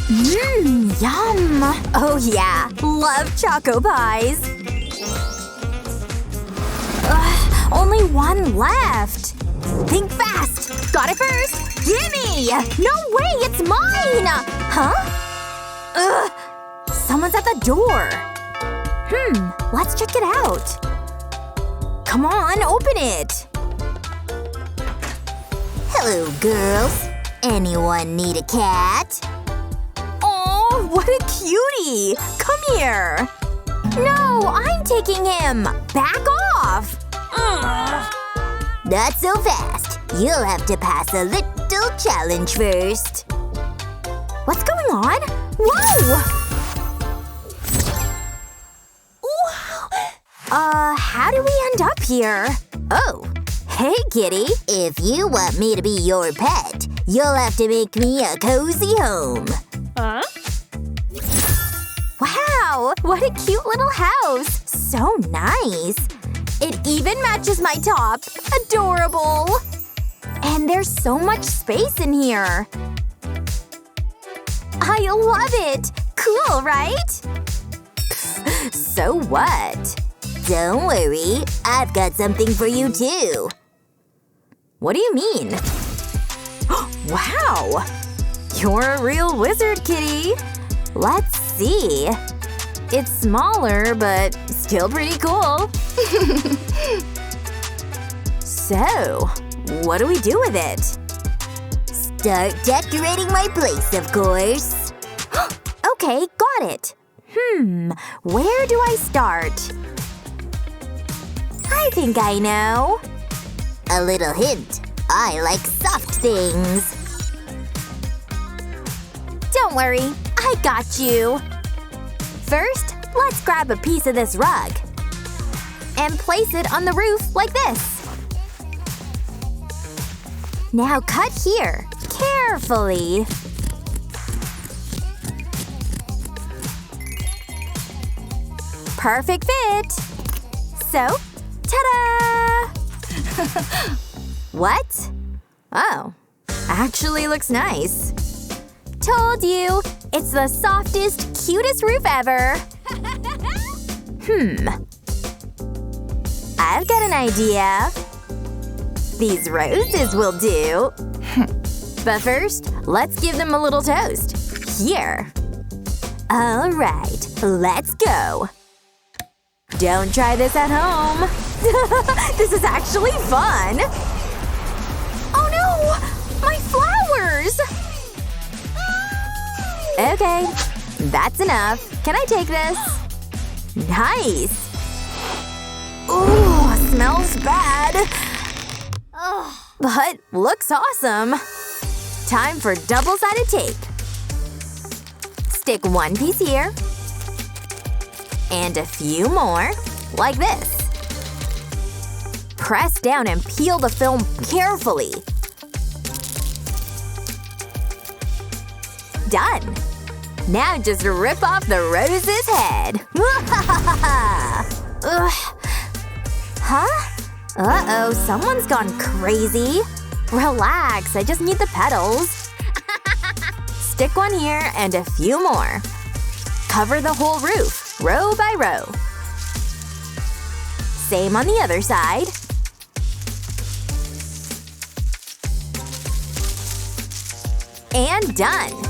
Yum! Oh yeah, love choco pies. Only one left. Think fast. Got it first. Gimme! No way, it's mine! Huh? Ugh. Someone's at the door. Let's check it out. Come on, open it. Hello, girls. Anyone need a cat? Oh, what a cutie! Come here. No, I'm taking him. Back off. Not so fast. You'll have to pass a little challenge first. What's going on? Whoa! How do we end up here? Oh, hey, kitty. If you want me to be your pet, you'll have to make me a cozy home. Huh? Wow, what a cute little house. So nice. It even matches my top. Adorable. And there's so much space in here. I love it. Cool, right? So what? Don't worry, I've got something for you too. What do you mean? Wow! You're a real wizard, kitty. Let's see. It's smaller, but still pretty cool. So, what do we do with it? Start decorating my place, of course. Okay, got it. Where do I start? I think I know. A little hint. I like soft things. Don't worry, I got you. First, let's grab a piece of this rug. And place it on the roof like this. Now cut here, carefully. Perfect fit. So, ta-da! What? Oh, actually looks nice. Told you, it's the softest, cutest roof ever. I've got an idea. These roses will do. But first, let's give them a little toast. Here. All right, let's go. Don't try this at home. This is actually fun. Oh no! My flowers! Okay, that's enough. Can I take this? Nice! Ooh, smells bad. But looks awesome. Time for double-sided tape. Stick one piece here. And a few more, like this. Press down and peel the film carefully. Done! Now just rip off the rose's head. Ugh. Huh? Uh-oh, someone's gone crazy. Relax, I just need the petals. Stick one here and a few more. Cover the whole roof, row by row. Same on the other side. And done!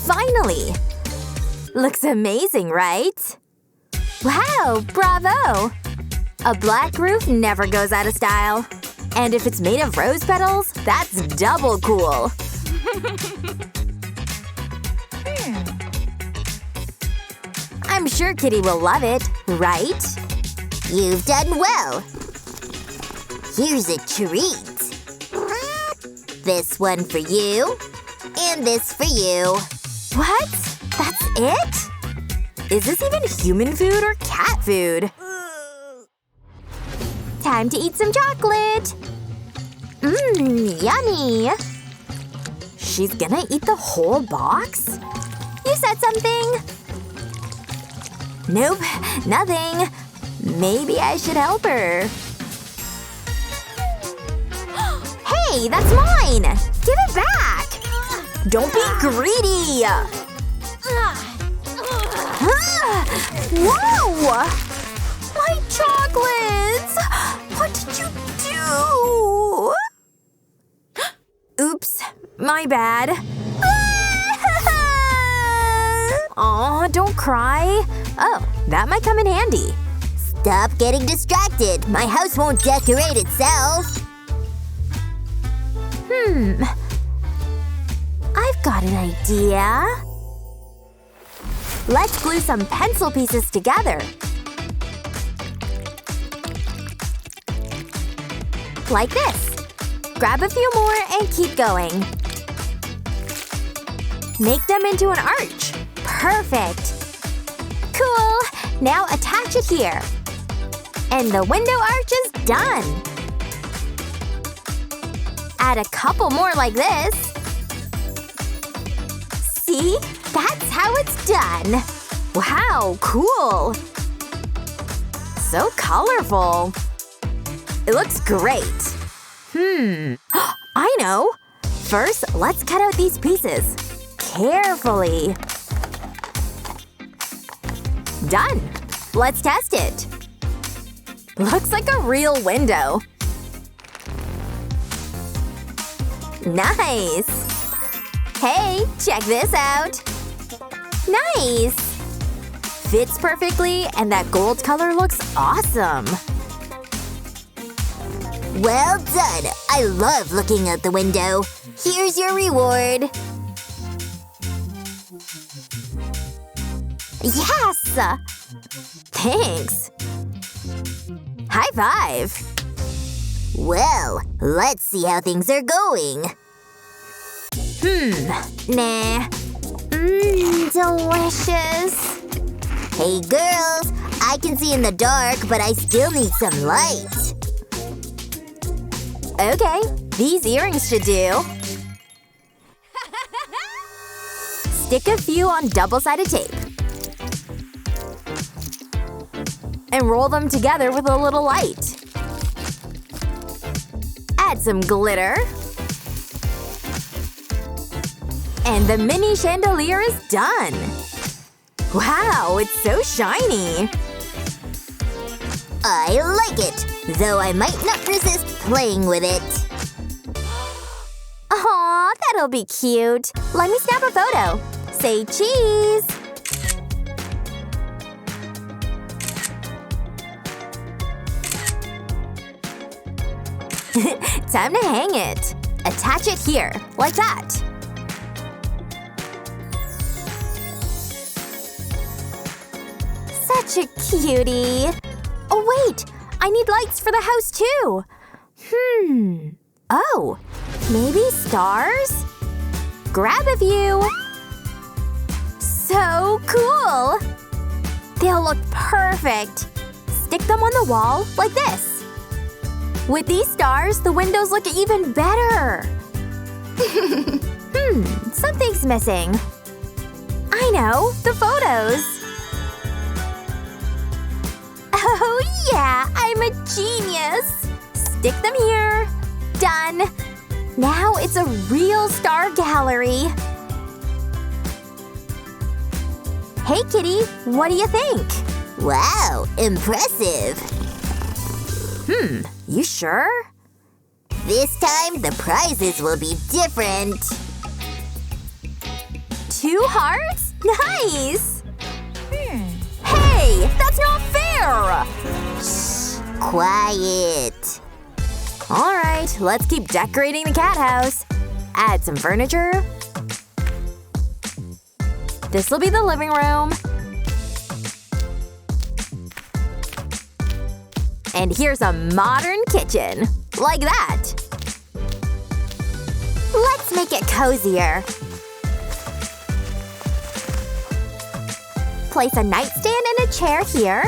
Finally! Looks amazing, right? Wow, bravo! A black roof never goes out of style. And if it's made of rose petals, that's double cool. I'm sure Kitty will love it, right? You've done well. Here's a treat. This one for you. And this for you. What? That's it? Is this even human food or cat food? Time to eat some chocolate! Yummy! She's gonna eat the whole box? You said something? Nope, nothing. Maybe I should help her. Hey, that's mine! Give it back! Don't be greedy! Whoa! My chocolates! What did you do? Oops, my bad. Aw, don't cry. Oh, that might come in handy. Stop getting distracted. My house won't decorate itself. I've got an idea. Let's glue some pencil pieces together. Like this. Grab a few more and keep going. Make them into an arch. Perfect. Cool. Now attach it here. And the window arch is done. Add a couple more like this. See? That's how it's done. Wow, cool. So colorful. It looks great. I know. First, let's cut out these pieces. Carefully. Done. Let's test it. Looks like a real window. Nice. Hey, check this out. Nice. Fits perfectly, and that gold color looks awesome. Well done. I love looking out the window. Here's your reward. Yes! Thanks. High five. Well, let's see how things are going. Nah. Delicious. Hey girls, I can see in the dark, but I still need some light. Okay, these earrings should do. Stick a few on double-sided tape. And roll them together with a little light. Add some glitter. And the mini chandelier is done. Wow, it's so shiny. I like it, though I might not resist playing with it. Aw, that'll be cute. Let me snap a photo. Say cheese. Time to hang it. Attach it here, like that. Such a cutie. Oh wait, I need lights for the house too. Oh, maybe stars? Grab a few. So cool. They'll look perfect. Stick them on the wall like this. With these stars, the windows look even better. Something's missing. I know, the photos. Oh yeah, I'm a genius. Stick them here. Done. Now it's a real star gallery. Hey kitty, what do you think? Wow, impressive. You sure? This time, the prizes will be different. 2 hearts? Nice! Hey, that's not fair! Shh, quiet. Alright, let's keep decorating the cat house. Add some furniture. This'll be the living room. And here's a modern kitchen. Like that. Let's make it cozier. Place a nightstand and a chair here.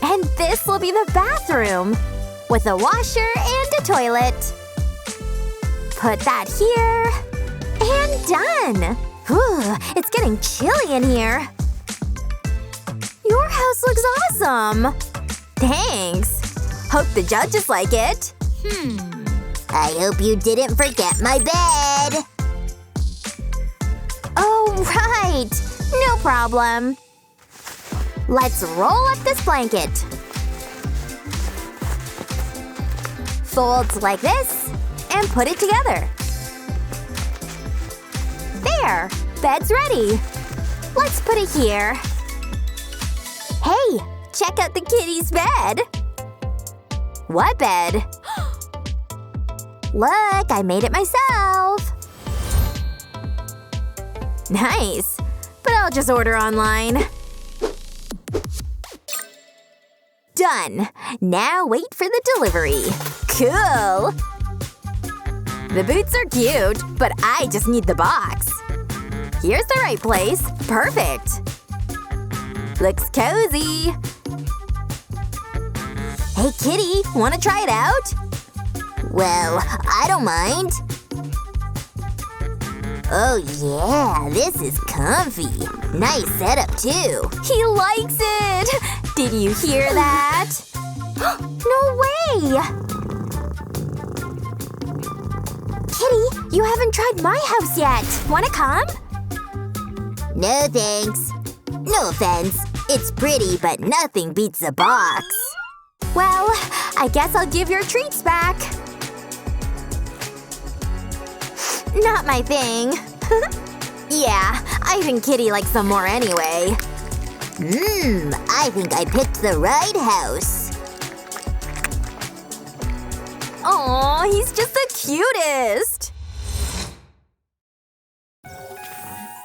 And this will be the bathroom. With a washer and a toilet. Put that here. And done! Whew, it's getting chilly in here. Your house looks awesome! Thanks! Hope the judges like it. I hope you didn't forget my bed. Great! No problem. Let's roll up this blanket. Fold like this and put it together. There! Bed's ready. Let's put it here. Hey! Check out the kitty's bed! What bed? Look, I made it myself! Nice! But I'll just order online. Done! Now wait for the delivery. Cool! The boots are cute, but I just need the box. Here's the right place. Perfect! Looks cozy! Hey kitty, wanna try it out? Well, I don't mind. Oh yeah, this is comfy. Nice setup too. He likes it! Did you hear that? No way! Kitty, you haven't tried my house yet. Wanna come? No thanks. No offense. It's pretty, but nothing beats a box. Well, I guess I'll give your treats back. Not my thing. Yeah, I think Kitty likes them more anyway. I think I picked the right house. Aw, he's just the cutest!